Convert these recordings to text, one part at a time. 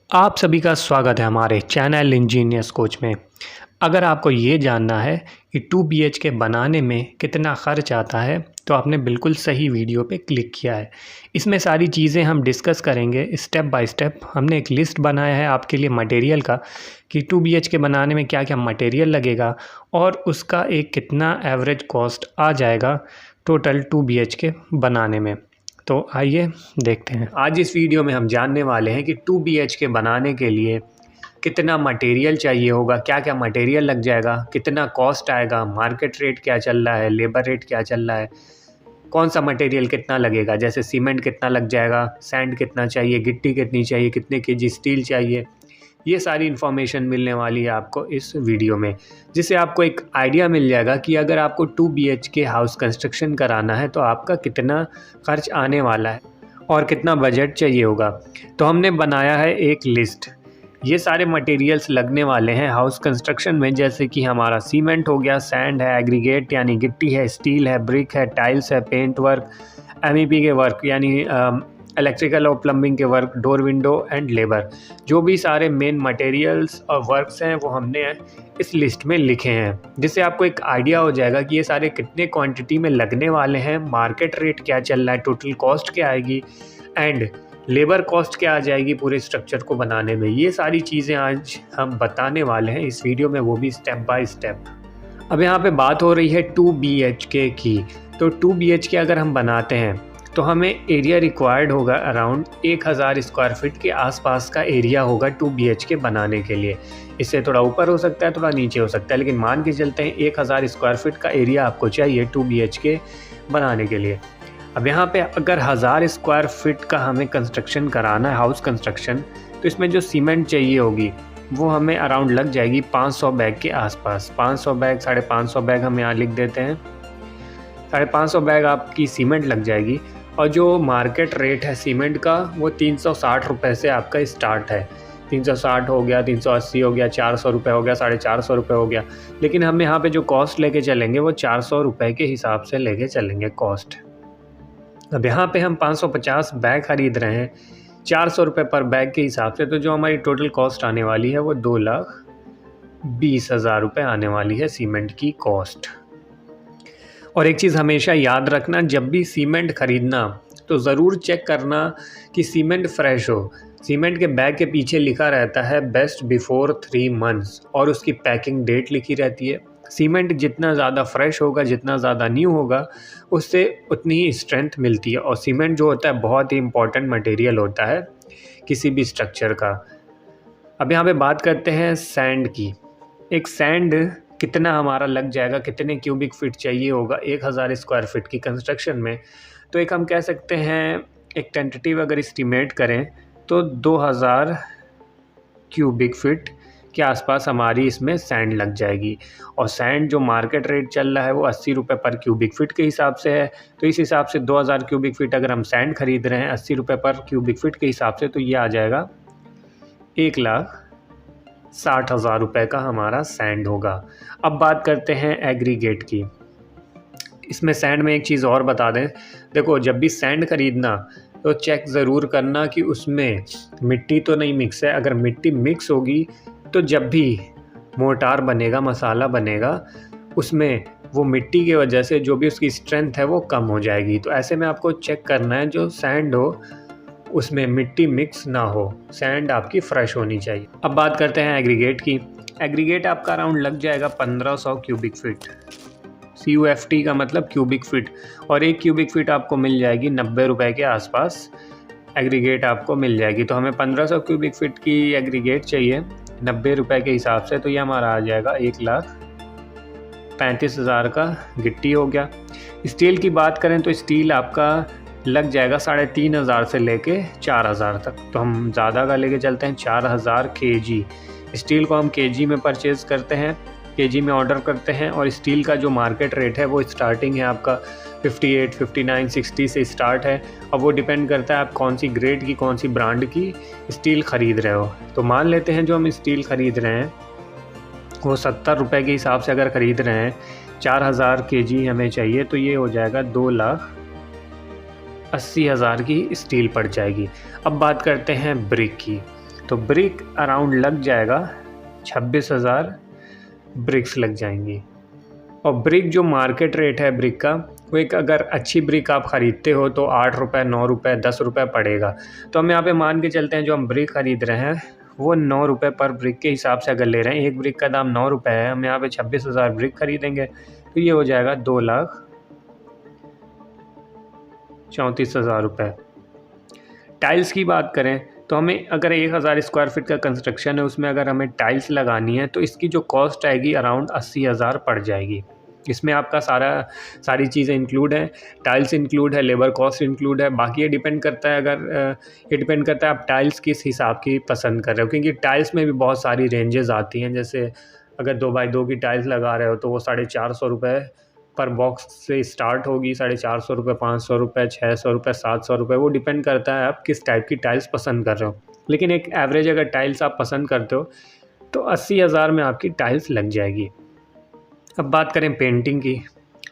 आप सभी का स्वागत है हमारे चैनल इंजीनियर्स कोच में। अगर आपको ये जानना है कि 2 BHK बनाने में कितना ख़र्च आता है तो आपने बिल्कुल सही वीडियो पे क्लिक किया है। इसमें सारी चीज़ें हम डिस्कस करेंगे स्टेप बाय स्टेप। हमने एक लिस्ट बनाया है आपके लिए मटेरियल का कि 2 BHK बनाने में क्या क्या मटेरियल लगेगा और उसका एक कितना एवरेज कॉस्ट आ जाएगा टोटल 2 BHK बनाने में। तो आइए देखते हैं। आज इस वीडियो में हम जानने वाले हैं कि 2 BHK बनाने के लिए कितना मटेरियल चाहिए होगा, क्या क्या मटेरियल लग जाएगा, कितना कॉस्ट आएगा, मार्केट रेट क्या चल रहा है, लेबर रेट क्या चल रहा है, कौन सा मटेरियल कितना लगेगा, जैसे सीमेंट कितना लग जाएगा, सैंड कितना चाहिए, गिट्टी कितनी चाहिए, कितने केजी स्टील चाहिए। ये सारी इन्फॉर्मेशन मिलने वाली है आपको इस वीडियो में, जिससे आपको एक आइडिया मिल जाएगा कि अगर आपको 2 BHK हाउस कंस्ट्रक्शन कराना है तो आपका कितना खर्च आने वाला है और कितना बजट चाहिए होगा। तो हमने बनाया है एक लिस्ट। ये सारे मटेरियल्स लगने वाले हैं हाउस कंस्ट्रक्शन में, जैसे कि हमारा सीमेंट हो गया, सैंड है, एग्रीगेट यानी गिट्टी है, स्टील है, ब्रिक है, टाइल्स है, पेंट वर्क, MEP के वर्क यानी इलेक्ट्रिकल और प्लम्बिंग के work, door window and labour. जो भी सारे मेन मटेरियल्स और वर्क्स हैं वो हमने इस लिस्ट में लिखे हैं, जिससे आपको एक आइडिया हो जाएगा कि ये सारे कितने क्वांटिटी में लगने वाले हैं, मार्केट रेट क्या चल रहा है, टोटल कॉस्ट क्या आएगी एंड लेबर कॉस्ट क्या आ जाएगी पूरे स्ट्रक्चर को बनाने में। ये सारी चीज़ें आज हम बताने वाले हैं इस वीडियो में, वो भी स्टेप बाय स्टेप। अब यहाँ पे बात हो रही है 2 BHK की। तो 2 BHK अगर हम बनाते हैं तो हमें एरिया रिक्वायर्ड होगा अराउंड 1000 स्क्वायर फीट के आसपास का एरिया होगा 2 BHK बनाने के लिए। इससे थोड़ा ऊपर हो सकता है, थोड़ा नीचे हो सकता है, लेकिन मान के चलते हैं 1000 स्क्वायर फीट का एरिया आपको चाहिए 2 BHK बनाने के लिए। अब यहाँ पे अगर 1000 स्क्वायर फीट का हमें कंस्ट्रक्शन कराना है, हाउस कंस्ट्रक्शन, तो इसमें जो सीमेंट चाहिए होगी वो हमें अराउंड लग जाएगी 500 बैग के आसपास। 500 बैग, 550 बैग हम यहाँ लिख देते हैं। 550 बैग आपकी सीमेंट लग जाएगी। और जो मार्केट रेट है सीमेंट का वो 360 रुपये से आपका स्टार्ट है। 360 हो गया, 380 हो गया, 400 रुपये हो गया, 450 रुपये हो गया। लेकिन हम यहाँ पे जो कॉस्ट लेके चलेंगे वो 400 रुपये के हिसाब से लेके चलेंगे कॉस्ट। अब यहाँ पे हम 550 बैग ख़रीद रहे हैं 400 रुपये पर बैग के हिसाब से, तो जो हमारी टोटल कॉस्ट आने वाली है वो 2,20,000 रुपये आने वाली है सीमेंट की कॉस्ट। और एक चीज़ हमेशा याद रखना, जब भी सीमेंट ख़रीदना तो ज़रूर चेक करना कि सीमेंट फ्रेश हो। सीमेंट के बैग के पीछे लिखा रहता है बेस्ट बिफोर 3 मंथ्स और उसकी पैकिंग डेट लिखी रहती है। सीमेंट जितना ज़्यादा फ्रेश होगा, जितना ज़्यादा न्यू होगा, उससे उतनी ही स्ट्रेंथ मिलती है। और सीमेंट जो होता है बहुत ही इम्पॉर्टेंट मटेरियल होता है किसी भी स्ट्रक्चर का। अब यहाँ पे बात करते हैं सैंड की। एक सैंड कितना हमारा लग जाएगा, कितने क्यूबिक फीट चाहिए होगा 1000 स्क्वायर फीट की कंस्ट्रक्शन में। तो एक हम कह सकते हैं, एक टेंटेटिव अगर एस्टीमेट करें तो 2000 क्यूबिक फीट के आसपास हमारी इसमें सैंड लग जाएगी। और सैंड जो मार्केट रेट चल रहा है वो 80 रुपये पर क्यूबिक फीट के हिसाब से है। तो इस हिसाब से 2000 क्यूबिक फीट अगर हम सैंड खरीद रहे हैं 80 रुपये पर क्यूबिक फीट के हिसाब से, तो ये आ जाएगा 1,60,000 रुपये का हमारा सैंड होगा। अब बात करते हैं एग्रीगेट की। इसमें सैंड में एक चीज़ और बता दें, देखो जब भी सैंड खरीदना तो चेक ज़रूर करना कि उसमें मिट्टी तो नहीं मिक्स है। अगर मिट्टी मिक्स होगी तो जब भी मोर्टार बनेगा, मसाला बनेगा, उसमें वो मिट्टी की वजह से जो भी उसकी स्ट्रेंथ है वो कम हो जाएगी। तो ऐसे में आपको चेक करना है जो सैंड हो उसमें मिट्टी मिक्स ना हो, सैंड आपकी फ्रेश होनी चाहिए। अब बात करते हैं एग्रीगेट की। एग्रीगेट आपका अराउंड लग जाएगा 1500 क्यूबिक फीट। CUFT का मतलब क्यूबिक फीट, और एक क्यूबिक फीट आपको मिल जाएगी 90 रुपये के आसपास एग्रीगेट आपको मिल जाएगी। तो हमें 1500 क्यूबिक फीट की एग्रीगेट चाहिए 90 रुपये के हिसाब से, तो ये हमारा आ जाएगा 1,35,000 का गिट्टी हो गया। स्टील की बात करें तो स्टील आपका लग जाएगा 3,500 से लेके 4,000 तक। तो हम ज़्यादा का लेके चलते हैं 4000 kg। स्टील को हम kg में परचेज़ करते हैं, kg में ऑर्डर करते हैं। और स्टील का जो मार्केट रेट है वो स्टार्टिंग है आपका 58, 59, 60 से स्टार्ट है। अब वो डिपेंड करता है आप कौन सी ग्रेड की, कौन सी ब्रांड की स्टील ख़रीद रहे हो। तो मान लेते हैं जो हम स्टील ख़रीद रहे हैं वो 70 रुपये के हिसाब से अगर ख़रीद रहे हैं, 4000 kg हमें चाहिए, तो ये हो जाएगा 2,80,000 की स्टील पड़ जाएगी। अब बात करते हैं ब्रिक की। तो ब्रिक अराउंड लग जाएगा 26,000 ब्रिक्स लग जाएंगी। और ब्रिक जो मार्केट रेट है ब्रिक का, वो एक अगर अच्छी ब्रिक आप ख़रीदते हो तो 8 रुपये, 9 रुपये, 10 रुपये पड़ेगा। तो हम यहाँ पे मान के चलते हैं जो हम ब्रिक ख़रीद रहे हैं वो 9 रुपये पर ब्रिक के हिसाब से अगर ले रहे हैं, एक ब्रिक का दाम 9 रुपये है, हम यहाँ पे 26,000 ब्रिक ख़रीदेंगे तो ये हो जाएगा 2,34,000 रुपये। टाइल्स की बात करें तो हमें अगर 1,000 स्क्वायर फीट का कंस्ट्रक्शन है, उसमें अगर हमें टाइल्स लगानी है तो इसकी जो कॉस्ट आएगी अराउंड 80,000 पड़ जाएगी। इसमें आपका सारी चीज़ें इंक्लूड है, टाइल्स इंक्लूड है, लेबर कॉस्ट इंक्लूड है। बाकी ये डिपेंड करता है ये डिपेंड करता है आप टाइल्स किस हिसाब की पसंद कर रहे हो, क्योंकि टाइल्स में भी बहुत सारी रेंजेस आती हैं। जैसे अगर 2x2 की टाइल्स लगा रहे हो तो वो 450 रुपये पर बॉक्स से स्टार्ट होगी, 450 रुपये, 500 रुपये, 600 रुपये, 700 रुपये, वो डिपेंड करता है आप किस टाइप की टाइल्स पसंद कर रहे हो। लेकिन एक एवरेज अगर टाइल्स आप पसंद करते हो तो 80,000 में आपकी टाइल्स लग जाएगी। अब बात करें पेंटिंग की,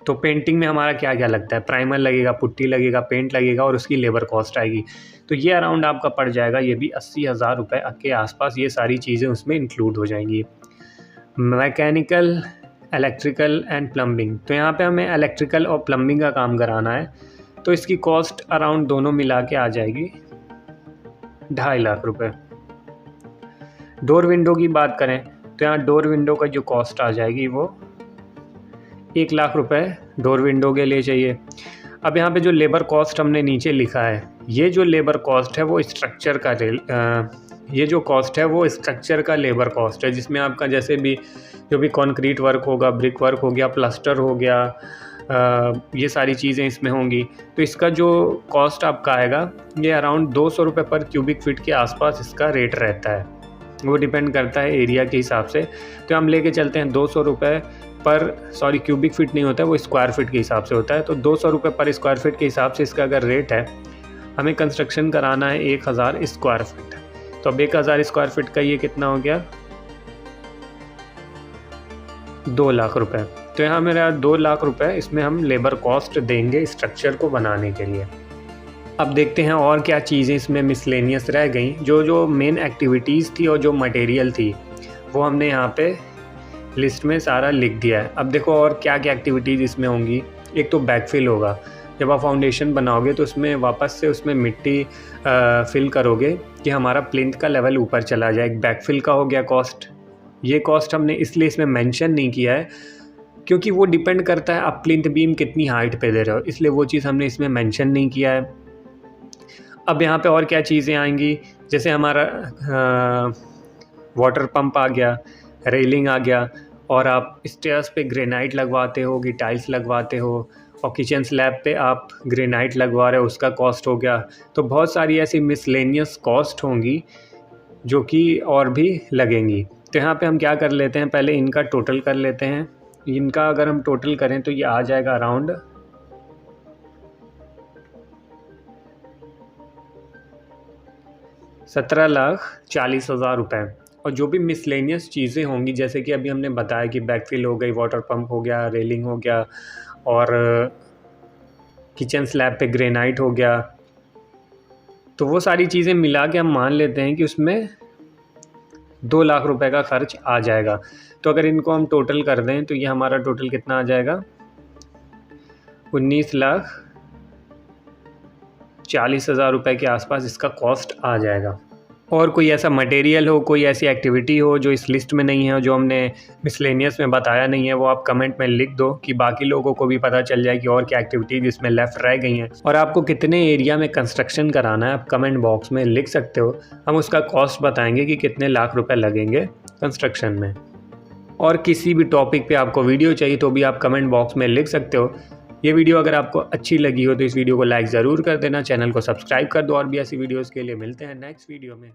तो पेंटिंग में हमारा क्या क्या लगता है, प्राइमर लगेगा, पुट्टी लगेगा, पेंट लगेगा और उसकी लेबर कॉस्ट आएगी। तो ये अराउंड आपका पड़ जाएगा, ये भी 80,000 रुपये के आसपास ये सारी चीज़ें उसमें इंक्लूड हो जाएंगी। मैकेनिकल, इलेक्ट्रिकल एंड प्लम्बिंग, तो यहाँ पे हमें इलेक्ट्रिकल और प्लम्बिंग का काम कराना है तो इसकी कॉस्ट अराउंड दोनों मिला के आ जाएगी 2.5 लाख रुपये। डोर विंडो की बात करें तो यहाँ डोर विंडो का जो कॉस्ट आ जाएगी वो 1 लाख रुपये डोर विंडो के लिए चाहिए। अब यहाँ पे जो लेबर कॉस्ट हमने नीचे लिखा है, ये जो लेबर कॉस्ट है वो स्ट्रक्चर का स्ट्रक्चर का लेबर कॉस्ट है, जिसमें आपका जैसे भी जो भी कंक्रीट वर्क होगा, ब्रिक वर्क हो गया, प्लास्टर हो गया, ये सारी चीज़ें इसमें होंगी। तो इसका जो कॉस्ट आपका आएगा ये अराउंड 200 रुपये पर क्यूबिक फीट के आसपास इसका रेट रहता है। वो डिपेंड करता है एरिया के हिसाब से। तो हम लेके चलते हैं 200 रुपये पर, सॉरी क्यूबिक फीट नहीं होता है, वो स्क्वायर फीट के हिसाब से होता है। तो 200 रुपये पर स्क्वायर फीट के हिसाब से इसका अगर रेट है, हमें कंस्ट्रक्शन कराना है 1,000 स्क्वायर फीट। तो अब 1,000 स्क्वायर फीट का ये कितना हो गया, 2 लाख रुपए। तो यहाँ मेरा 2 लाख रुपए इसमें हम लेबर कॉस्ट देंगे स्ट्रक्चर को बनाने के लिए। अब देखते हैं और क्या चीज़ें इसमें मिसलेनियस रह गई। जो मेन एक्टिविटीज़ थी और जो मटेरियल थी वो हमने यहाँ पे लिस्ट में सारा लिख दिया है। अब देखो और क्या क्या एक्टिविटीज़ इसमें होंगी। एक तो बैकफिल होगा, जब आप फाउंडेशन बनाओगे तो उसमें वापस से उसमें मिट्टी फिल करोगे कि हमारा प्लिंथ का लेवल ऊपर चला जाए। बैकफिल का हो गया कॉस्ट। ये कॉस्ट हमने इसलिए इसमें मेंशन नहीं किया है क्योंकि वो डिपेंड करता है आप प्लिंथ बीम कितनी हाइट पे दे रहे हो, इसलिए वो चीज़ हमने इसमें मेंशन नहीं किया है। अब यहाँ पे और क्या चीज़ें आएंगी, जैसे हमारा वाटर पंप आ गया, रेलिंग आ गया, और आप स्टेयर्स पे ग्रेनाइट लगवाते हो कि टाइल्स लगवाते हो, और किचन स्लैब पे आप ग्रेनाइट लगवा रहे हो, उसका कॉस्ट हो गया। तो बहुत सारी ऐसी मिसलेनियस कॉस्ट होंगी जो कि और भी लगेंगी। तो यहाँ पे हम क्या कर लेते हैं, पहले इनका टोटल कर लेते हैं। इनका अगर हम टोटल करें तो ये आ जाएगा अराउंड 17,40,000 रुपये। और जो भी मिसलेनियस चीज़ें होंगी, जैसे कि अभी हमने बताया कि बैकफिल हो गई, वाटर पंप हो गया, रेलिंग हो गया, और किचन स्लैब पे ग्रेनाइट हो गया, तो वो सारी चीज़ें मिला के हम मान लेते हैं कि उसमें 2 लाख रुपए का खर्च आ जाएगा। तो अगर इनको हम टोटल कर दें तो ये हमारा टोटल कितना आ जाएगा, 19,40,000 रुपये के आसपास इसका कॉस्ट आ जाएगा। और कोई ऐसा मटेरियल हो, कोई ऐसी एक्टिविटी हो जो इस लिस्ट में नहीं है, जो हमने मिसलेनियस में बताया नहीं है, वो आप कमेंट में लिख दो कि बाकी लोगों को भी पता चल जाए कि और क्या एक्टिविटीज़ इसमें लेफ़्ट रह गई हैं। और आपको कितने एरिया में कंस्ट्रक्शन कराना है आप कमेंट बॉक्स में लिख सकते हो, हम उसका कॉस्ट बताएंगे कि कितने लाख रुपये लगेंगे कंस्ट्रक्शन में। और किसी भी टॉपिक पे आपको वीडियो चाहिए तो भी आप कमेंट बॉक्स में लिख सकते हो। ये वीडियो अगर आपको अच्छी लगी हो तो इस वीडियो को लाइक ज़रूर कर देना, चैनल को सब्सक्राइब कर दो। और भी ऐसी वीडियोस के लिए मिलते हैं नेक्स्ट वीडियो में।